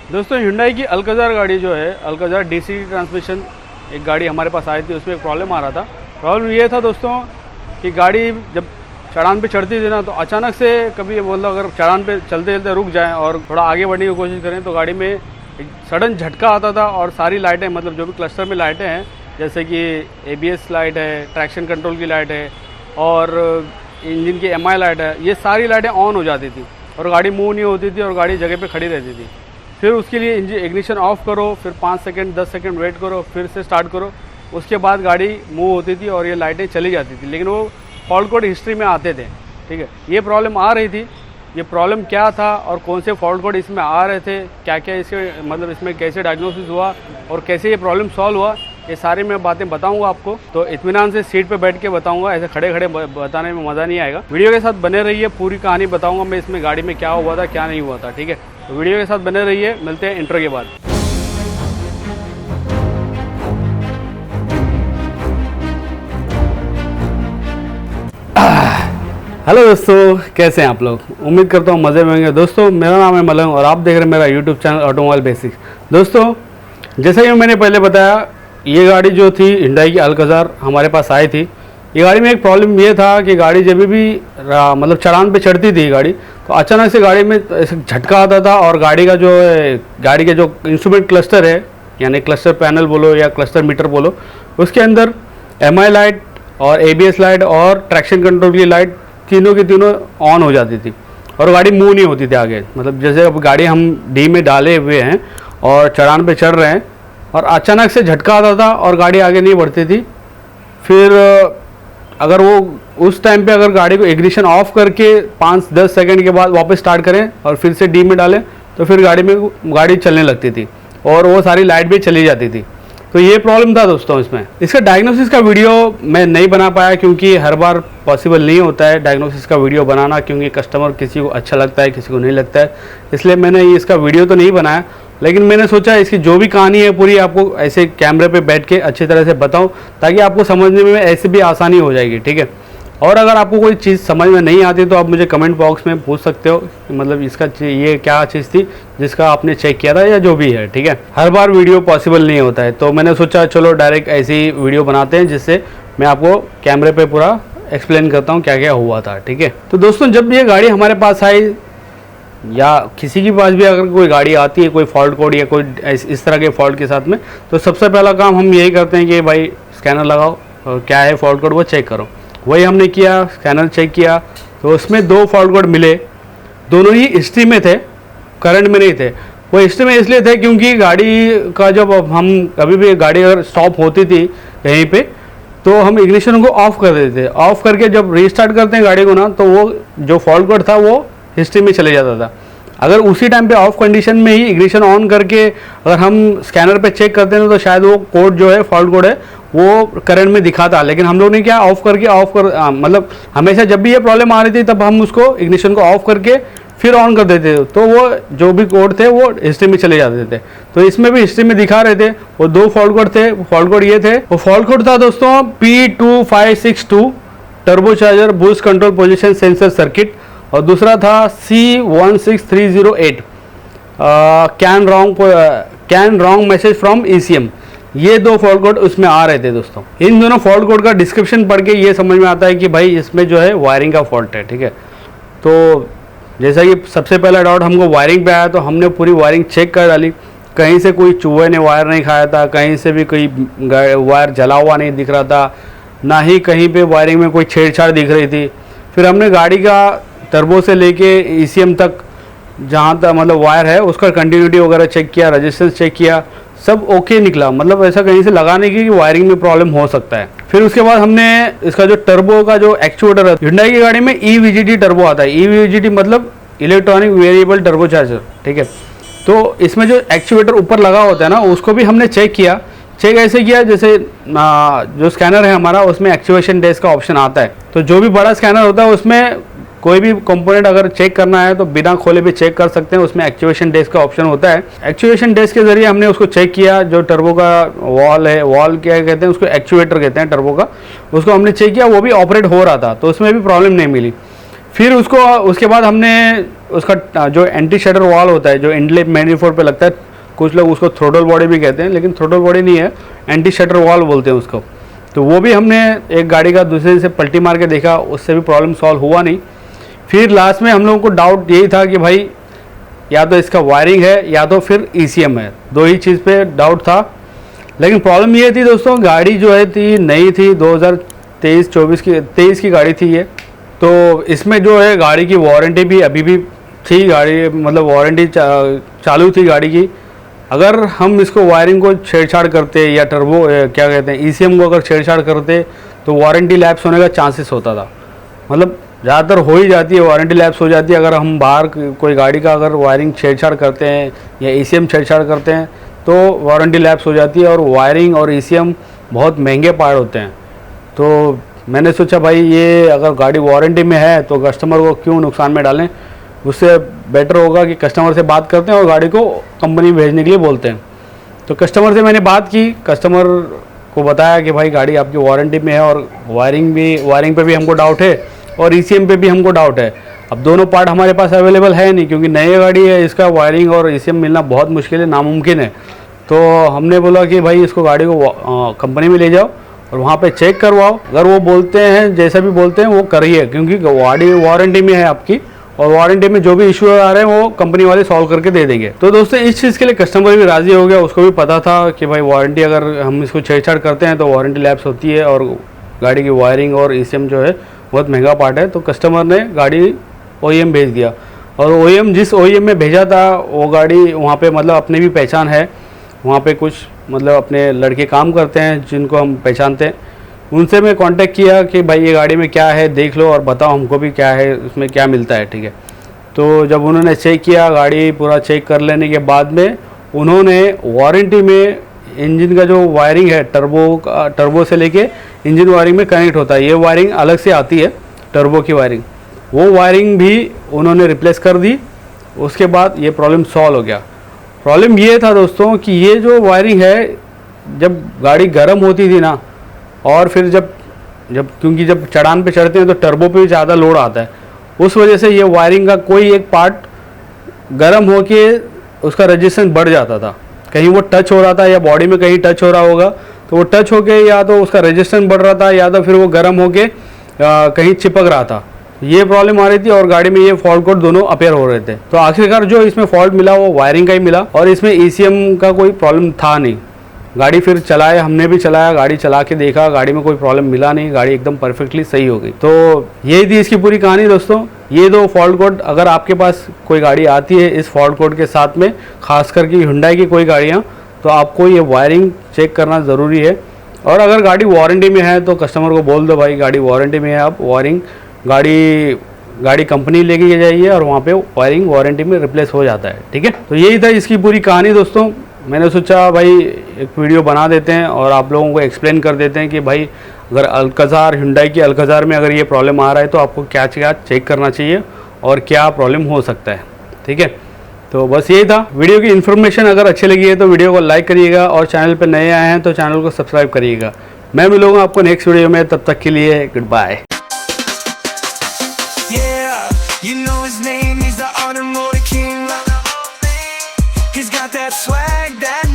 दोस्तों Hyundai की Alcazar गाड़ी जो है, अल्काज़ार डीसी ट्रांसमिशन एक गाड़ी हमारे पास आई थी, उसमें एक प्रॉब्लम आ रहा था। प्रॉब्लम ये था दोस्तों कि गाड़ी जब चढ़ान पे चढ़ती थी ना, तो अचानक से कभी मतलब अगर चढ़ान पे चलते चलते रुक जाएं और थोड़ा आगे बढ़ने की कोशिश करें तो गाड़ी में एक सडन झटका आता था और सारी लाइटें, मतलब जो भी क्लस्टर में लाइटें हैं, जैसे कि ABS लाइट है, ट्रैक्शन कंट्रोल की लाइट है और इंजन की MI लाइट है, ये सारी लाइटें ऑन हो जाती थी और गाड़ी मूव नहीं होती थी और गाड़ी जगह पे खड़ी रहती थी। फिर उसके लिए इग्निशन ऑफ करो, फिर 5 सेकंड 10 सेकंड वेट करो, फिर से स्टार्ट करो, उसके बाद गाड़ी मूव होती थी और ये लाइटें चली जाती थी। लेकिन वो फॉल्ट कोड हिस्ट्री में आते थे, ठीक है। ये प्रॉब्लम आ रही थी, ये प्रॉब्लम क्या था और कौन से फॉल्ट कोड इसमें आ रहे थे, क्या क्या इसके मतलब इसमें कैसे डायग्नोसिस हुआ और कैसे ये प्रॉब्लम सॉल्व हुआ, ये सारी मैं बातें बताऊंगा आपको। तो इत्मीनान से सीट पे बैठ के बताऊंगा, ऐसे खड़े खड़े बताने में मज़ा नहीं आएगा। वीडियो के साथ बने रहिए, पूरी कहानी बताऊंगा मैं इसमें गाड़ी में क्या हुआ था क्या नहीं हुआ था, ठीक है। तो वीडियो के साथ बने रहिए, मिलते हैं इंट्रो के बाद। हेलो दोस्तों, कैसे हैं आप लोग? उम्मीद करता हूँ मज़े में होंगे। दोस्तों मेरा नाम है मलंग और आप देख रहे हैं मेरा यूट्यूब चैनल ऑटोमोबाइल बेसिक्स। दोस्तों जैसा कि मैंने पहले बताया, ये गाड़ी जो थी Hyundai की अल्काज़ार हमारे पास आई थी। ये गाड़ी में एक प्रॉब्लम ये था कि गाड़ी जब भी मतलब चढ़ान पे चढ़ती थी गाड़ी, तो अचानक से गाड़ी में ऐसे झटका आता था और गाड़ी का जो इंस्ट्रूमेंट क्लस्टर है, यानी क्लस्टर पैनल बोलो या क्लस्टर मीटर बोलो, उसके अंदर MI लाइट और ABS लाइट और ट्रैक्शन कंट्रोल की लाइट तीनों की तीनों ऑन हो जाती थी और गाड़ी मूव नहीं होती थी आगे। मतलब जैसे अब गाड़ी हम डी में डाले हुए हैं और चढ़ान पे चढ़ रहे हैं और अचानक से झटका आता था और गाड़ी आगे नहीं बढ़ती थी। फिर अगर वो उस टाइम पे अगर गाड़ी को इग्निशन ऑफ करके 5-10 सेकंड के बाद वापस स्टार्ट करें और फिर से डी में डालें तो फिर गाड़ी चलने लगती थी और वो सारी लाइट भी चली जाती थी। तो ये प्रॉब्लम था दोस्तों इसमें। इसका डायग्नोसिस का वीडियो मैं नहीं बना पाया क्योंकि हर बार पॉसिबल नहीं होता है डायग्नोसिस का वीडियो बनाना, क्योंकि कस्टमर किसी को अच्छा लगता है किसी को नहीं लगता है, इसलिए मैंने इसका वीडियो तो नहीं बनाया। लेकिन मैंने सोचा इसकी जो भी कहानी है पूरी आपको ऐसे कैमरे पे बैठ के अच्छी तरह से बताऊं, ताकि आपको समझने में ऐसे भी आसानी हो जाएगी, ठीक है। और अगर आपको कोई चीज़ समझ में नहीं आती तो आप मुझे कमेंट बॉक्स में पूछ सकते हो कि मतलब इसका ये क्या चीज़ थी जिसका आपने चेक किया था या जो भी है, ठीक है। हर बार वीडियो पॉसिबल नहीं होता है, तो मैंने सोचा चलो डायरेक्ट ऐसी वीडियो बनाते हैं जिससे मैं आपको कैमरे पे पूरा एक्सप्लेन करता हूँ क्या क्या हुआ था, ठीक है। तो दोस्तों जब ये गाड़ी हमारे पास आई या किसी के पास भी अगर कोई गाड़ी आती है कोई फॉल्ट कोड या कोई इस तरह के फॉल्ट के साथ में, तो सबसे पहला काम हम यही करते हैं कि भाई स्कैनर लगाओ और क्या है फॉल्ट कोड वो चेक करो। वही हमने किया, स्कैनर चेक किया तो उसमें 2 फॉल्ट कोड मिले। दोनों ही हिस्ट्री में थे, करंट में नहीं थे। वो हिस्ट्री में इसलिए थे क्योंकि गाड़ी का जब हम कभी भी गाड़ी अगर स्टॉप होती थी कहीं पे तो हम इग्निशन को ऑफ कर देते थे। ऑफ करके जब रीस्टार्ट करते हैं गाड़ी को ना, तो वो जो फॉल्ट कोड था वो हिस्ट्री में चले जाता था। अगर उसी टाइम पे ऑफ कंडीशन में ही इग्निशन ऑन करके अगर हम स्कैनर पे चेक करते हैं तो शायद वो कोड जो है फॉल्ट कोड है वो करंट में दिखाता। लेकिन हम लोग ने क्या ऑफ करके मतलब हमेशा जब भी ये प्रॉब्लम आ रही थी तब हम उसको इग्निशन को ऑफ करके फिर ऑन कर देते थे, तो वो जो भी कोड थे वो हिस्ट्री में चले जाते थे। तो इसमें भी हिस्ट्री में दिखा रहे थे। वो 2 फॉल्ट कोड थे। फॉल्ट कोड ये थे, वो फॉल्ट कोड था दोस्तों P2562 turbocharger boost control position sensor circuit और दूसरा था C16308 can wrong message from ECM। ये 2 फॉल्ट कोड उसमें आ रहे थे दोस्तों। इन दोनों फॉल्ट कोड का डिस्क्रिप्शन पढ़ के ये समझ में आता है कि भाई इसमें जो है वायरिंग का फॉल्ट है, ठीक है। तो जैसा कि सबसे पहला डाउट हमको वायरिंग पे आया तो हमने पूरी वायरिंग चेक कर डाली। कहीं से कोई चूहे ने वायर नहीं खाया था, कहीं से भी कोई वायर जला हुआ नहीं दिख रहा था, ना ही कहीं पे वायरिंग में कोई छेड़छाड़ दिख रही थी। फिर हमने गाड़ी का टर्बो से लेके ECM तक जहाँ तक मतलब वायर है उसका कंटिन्यूटी वगैरह चेक किया, रेजिस्टेंस चेक किया, सब ओके निकला। मतलब ऐसा कहीं से लगा नहीं कि वायरिंग में प्रॉब्लम हो सकता है। फिर उसके बाद हमने इसका जो टर्बो का जो एक्चुएटर है, Hyundai की गाड़ी में EVGT टर्बो आता है। EVGT मतलब इलेक्ट्रॉनिक वेरिएबल टर्बो चार्जर, ठीक है। तो इसमें जो एक्चुएटर ऊपर लगा होता है ना, उसको भी हमने चेक किया। चेक ऐसे किया जैसे जो स्कैनर है हमारा उसमें एक्चुएशन डेस्क का ऑप्शन आता है। तो जो भी बड़ा स्कैनर होता है उसमें कोई भी कंपोनेंट अगर चेक करना है तो बिना खोले भी चेक कर सकते हैं, उसमें एक्चुएशन डेस्क का ऑप्शन होता है। एक्चुएशन डेस्क के जरिए हमने उसको चेक किया। जो टर्बो का वॉल है, वॉल क्या कहते हैं उसको, एक्चुएटर कहते हैं टर्बो का, उसको हमने चेक किया, वो भी ऑपरेट हो रहा था, तो उसमें भी प्रॉब्लम नहीं मिली। फिर उसके बाद हमने उसका जो एंटी शटर वॉल होता है, जो इनलेट मैनिफोल्ड पे लगता है, कुछ लोग उसको थ्रोटल बॉडी भी कहते हैं, लेकिन थ्रोटल बॉडी नहीं है, एंटी शटर वॉल बोलते हैं उसको। तो वो भी हमने एक गाड़ी का दूसरे से पलटी मार के देखा, उससे भी प्रॉब्लम सॉल्व हुआ नहीं। फिर लास्ट में हम लोगों को डाउट यही था कि भाई या तो इसका वायरिंग है या तो फिर ECM है, दो ही चीज़ पे डाउट था। लेकिन प्रॉब्लम ये थी दोस्तों, गाड़ी जो है थी नई थी, 2023 की गाड़ी थी ये। तो इसमें जो है गाड़ी की वारंटी भी अभी भी थी, गाड़ी मतलब वारंटी चालू थी गाड़ी की। अगर हम इसको वायरिंग को छेड़छाड़ करते या टर्बो क्या कहते हैं ECM को अगर छेड़छाड़ करते तो वारंटी लैप्स होने का चांसेस होता था। मतलब ज़्यादातर हो ही जाती है, वारंटी लैप्स हो जाती है अगर हम बाहर कोई गाड़ी का अगर वायरिंग छेड़छाड़ करते हैं या ECM छेड़छाड़ करते हैं तो वारंटी लैप्स हो जाती है। और वायरिंग और ECM बहुत महंगे पार्ट होते हैं। तो मैंने सोचा भाई ये अगर गाड़ी वारंटी में है तो कस्टमर को क्यों नुकसान में डालें, उससे बेटर होगा कि कस्टमर से बात करते हैं और गाड़ी को कंपनी भेजने के लिए बोलते हैं। तो कस्टमर से मैंने बात की, कस्टमर को बताया कि भाई गाड़ी आपकी वारंटी में है और वायरिंग पे भी हमको डाउट है और ECM पे भी हमको डाउट है। अब दोनों पार्ट हमारे पास अवेलेबल है नहीं, क्योंकि नई गाड़ी है, इसका वायरिंग और ECM मिलना बहुत मुश्किल है, नामुमकिन है। तो हमने बोला कि भाई इसको गाड़ी को कंपनी में ले जाओ और वहाँ पे चेक करवाओ। अगर वो बोलते हैं जैसा भी बोलते हैं वो करिए, क्योंकि गाड़ी वारंटी में है आपकी और वारंटी में जो भी इशू आ रहे हैं वो कंपनी वाले सॉल्व करके दे देंगे। तो दोस्तों इस चीज़ के लिए कस्टमर भी राज़ी हो गया, उसको भी पता था कि भाई वारंटी अगर हम इसको छेड़छाड़ करते हैं तो वारंटी लैप्स होती है और गाड़ी की वायरिंग और ECM जो है बहुत महंगा पार्ट है। तो कस्टमर ने गाड़ी OEM भेज दिया और OEM जिस OEM में भेजा था वो गाड़ी वहाँ पे मतलब अपनी भी पहचान है, वहाँ पे कुछ मतलब अपने लड़के काम करते हैं जिनको हम पहचानते हैं। उनसे मैं कांटेक्ट किया कि भाई ये गाड़ी में क्या है देख लो और बताओ हमको भी क्या है, उसमें क्या मिलता है, ठीक है। तो जब उन्होंने चेक किया, गाड़ी पूरा चेक कर लेने के बाद में उन्होंने वारंटी में इंजन का जो वायरिंग है टर्बो से लेके इंजन वायरिंग में कनेक्ट होता है, ये वायरिंग अलग से आती है टर्बो की वायरिंग, वो वायरिंग भी उन्होंने रिप्लेस कर दी। उसके बाद ये प्रॉब्लम सॉल्व हो गया। प्रॉब्लम ये था दोस्तों कि ये जो वायरिंग है, जब गाड़ी गर्म होती थी ना और फिर जब क्योंकि जब चढ़ान पे चढ़ते हैं तो टर्बो पे भी ज़्यादा लोड आता है, उस वजह से ये वायरिंग का कोई एक पार्ट गर्म होके उसका रेजिस्टेंस बढ़ जाता था। कहीं वो टच हो रहा था या बॉडी में कहीं टच हो रहा होगा तो वो टच होके या तो उसका रेजिस्टेंस बढ़ रहा था या तो फिर वो गर्म होके कहीं चिपक रहा था। ये प्रॉब्लम आ रही थी और गाड़ी में ये फॉल्ट कोड दोनों अपेयर हो रहे थे। तो आखिरकार जो इसमें फॉल्ट मिला वो वायरिंग का ही मिला और इसमें ECM का कोई प्रॉब्लम था नहीं। गाड़ी फिर चलाए, हमने भी चलाया, गाड़ी चला के देखा, गाड़ी में कोई प्रॉब्लम मिला नहीं, गाड़ी एकदम परफेक्टली सही हो गई। तो यही थी इसकी पूरी कहानी दोस्तों। ये दो फॉल्ट कोड, अगर आपके पास कोई गाड़ी आती है इस फॉल्ट कोड के साथ में, खास करके हुंडई की कोई गाड़ियाँ, तो आपको ये वायरिंग चेक करना ज़रूरी है। और अगर गाड़ी वारंटी में है तो कस्टमर को बोल दो भाई गाड़ी वारंटी में है, आप वायरिंग गाड़ी कंपनी लेके जाइए और वहाँ पे वायरिंग वारंटी में रिप्लेस हो जाता है, ठीक है। तो यही था इसकी पूरी कहानी दोस्तों। मैंने सोचा भाई एक वीडियो बना देते हैं और आप लोगों को एक्सप्लेन कर देते हैं कि भाई अगर अल्काज़ार, हुंडई की अल्काज़ार में अगर ये प्रॉब्लम आ रहा है तो आपको क्या क्या चेक करना चाहिए और क्या प्रॉब्लम हो सकता है, ठीक है। तो बस यही था वीडियो की इन्फॉर्मेशन। अगर अच्छी लगी है तो वीडियो को लाइक करिएगा और चैनल पर नए आए हैं तो चैनल को सब्सक्राइब करिएगा। मैं मिलूंगा आपको नेक्स्ट वीडियो में, तब तक के लिए goodbye. You know his name, he's the automotive king. He's got that swag, that